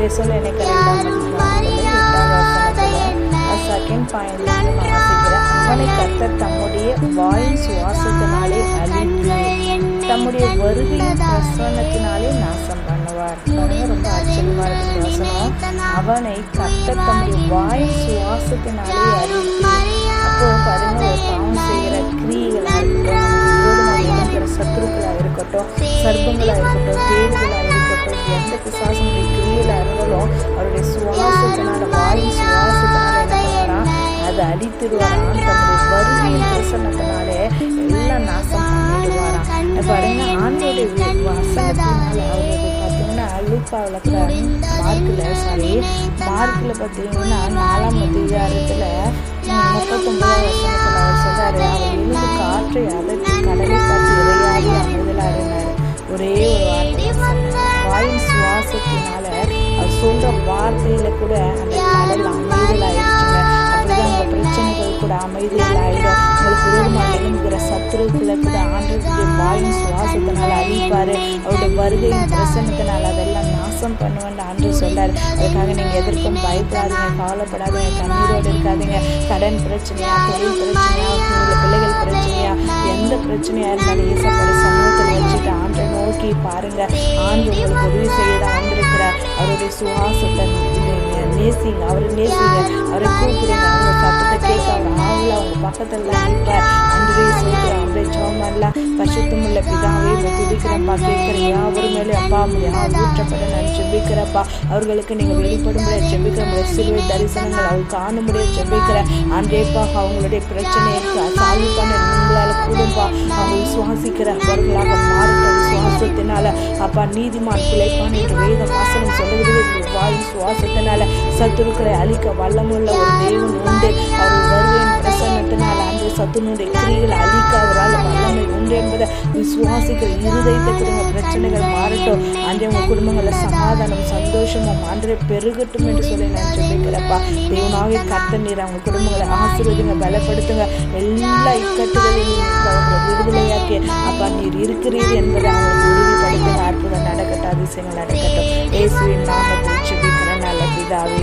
இதை சொல்ல எனக்கு 2 பாயிண்ட் வாசிக்கிறேன். அவனை கர்த்தர் தம்முடைய வாயின் சுவாசத்தினாலே அழித்து தம்முடைய வருகையின் பிரசன்னத்தினாலே நாசம் பண்ணுவார். ரொம்ப ஆச்சரியமா இருக்கு வசனம். அவனை கர்த்தர் தம்முடைய வாயின் சுவாசத்தினாலே அழித்து. அப்போ பாருங்க, ஒரு பாவம் செய்கிற கிரியைகளா இருக்கட்டும், சத்துருக்களா இருக்கட்டும், சர்ப்பங்களா இருக்கட்டும், தேடுகளா இருக்கட்டும், எந்த பிசாசனுடைய கிரியையில இருந்தாலும் அவருடைய சுவாசத்தினால, வாயின் சுவாசத்தினால என்ன பண்ணுவாரா, அதை அழித்திடுவாராம். தம்முடைய வருகையின் பிரசன்னத்தினாலே எல்லாம் நாசம் பண்ணிடுவாராம். பாருங்க, ஆண்டோடைய வசனத்தினால அவருக்கு பார்த்தீங்கன்னா லூக்காவில் மார்க்கில் பார்த்தீங்கன்னா 4ஆம் அதிகாரத்தில் 39ஆம் வசனத்தில் அவர் சொல்றாரு, அவர் எழுந்து காற்றை அதற்கு கடலை பார்த்து இறையாடி அமைதலாக இருந்தார். ஒரே ஒரு வார்த்தை, வாயின் சுவாசத்தினால அவர் சொல்ற வார்த்தையில கூட அந்த கடல் அமைதலாயிடுச்சுங்க. அப்படிதான் உங்க பிரச்சனைகள் கூட அமைதியில் ஆயிடும். உங்களுக்கு விரோதமாக எழும்புகிற சத்துருக்களை கூட ஆண்டவருடைய வாயின் சுவாசத்தினால அழிப்பாரு. அவருடைய வருகையின் பிரசன்னத்தினால் அதெல்லாம் நாசம் பண்ணுவேன் ஆண்டு சொல்றாரு. அதுக்காக நீங்க எதற்கும் பயப்படாதீங்க, கவலைப்படாதீங்க, கண்ணீரோடு இருக்காதீங்க. கடன் பிரச்சனையா, தொழில் பிரச்சனையா, உங்களை பிள்ளைகள் பிரச்சனையா, எந்த பிரச்சனையா இருந்தாலும் ஏசப்பட சமூகத்தில் வச்சுட்டு ஆண்டை நோக்கி பாருங்க. ஆண்டு உங்களுக்கு உதவி செய்யதான் வந்திருக்கிறார். அவருடைய சுவாசத்தை நேசிங்க, அவரை நேசிங்க, அவரை கூப்பிடுங்க. அவங்க சத்தத்தை கேட்க அவர் ஆவல அவங்க பக்கத்தில் நிற்பார். அன்றைய சொல்கிற அன்றைய சோமல்லாம் பசுத்தமுள்ள பிதாவே துதிக்கிறப்பா, கேட்கிறேன் யாவரும் மேலே அப்பா ஊற்றப்பட நான் செபிக்கிறப்பா. அவர்களுக்கு நீங்கள் வெளிப்படும்படிய செபிக்கிற முடிய சிலுவை தரிசனங்கள் அவள் காண முடிய செபிக்கிறேன். அன்றேப்பா அவங்களுடைய பிரச்சனையை சால்வ் பண்ண உங்களால் கூடும்பா. அவங்க விசுவாசிக்கிறவர்களாக மாறட்டும். சுவாசத்தினால அப்பா நீதிமான் பிழைப்பான் என்று வேத வாசனம் சொல்லுகிறது. வாயின் சுவாசத்தினால சத்துருக்களை அழிக்க வல்லமுள்ள ஒரு தேவன் உண்டு. அவர் வருகையின் பிரசன்னத்தினால் அன்று சத்துனுடைய கிரிகளை அழிக்க அவரால் வல்லமை உண்டு என்பதை விசுவாசிக்கிற இருதயத்தை கொடுங்க. பிரச்சனைகள் மாறட்டும். அன்றே உங்க குடும்பங்கள சமாதானம் சந்தோஷமும் அன்றே பெருகட்டும் என்று சொல்லி நான் சொல்லிக்கிறப்பா. தேவனாக கர்த்தர் நீர் அவங்க குடும்பங்களை ஆசீர்வதிங்க, பலப்படுத்துங்க. எல்லா இக்கட்டுகளையும் அவங்களை விடுதலையாக்கி அப்பா நீர் இருக்கிறீர் என்பதை அவங்களுக்கு உறுதிப்படுத்துங்க. அற்புதம் நடக்கட்டும், அதிசயங்கள் நடக்கட்டும். இயேசுவின் நாமத்தில் ஜெபிக்கிறேன் நல்ல பிதாவே.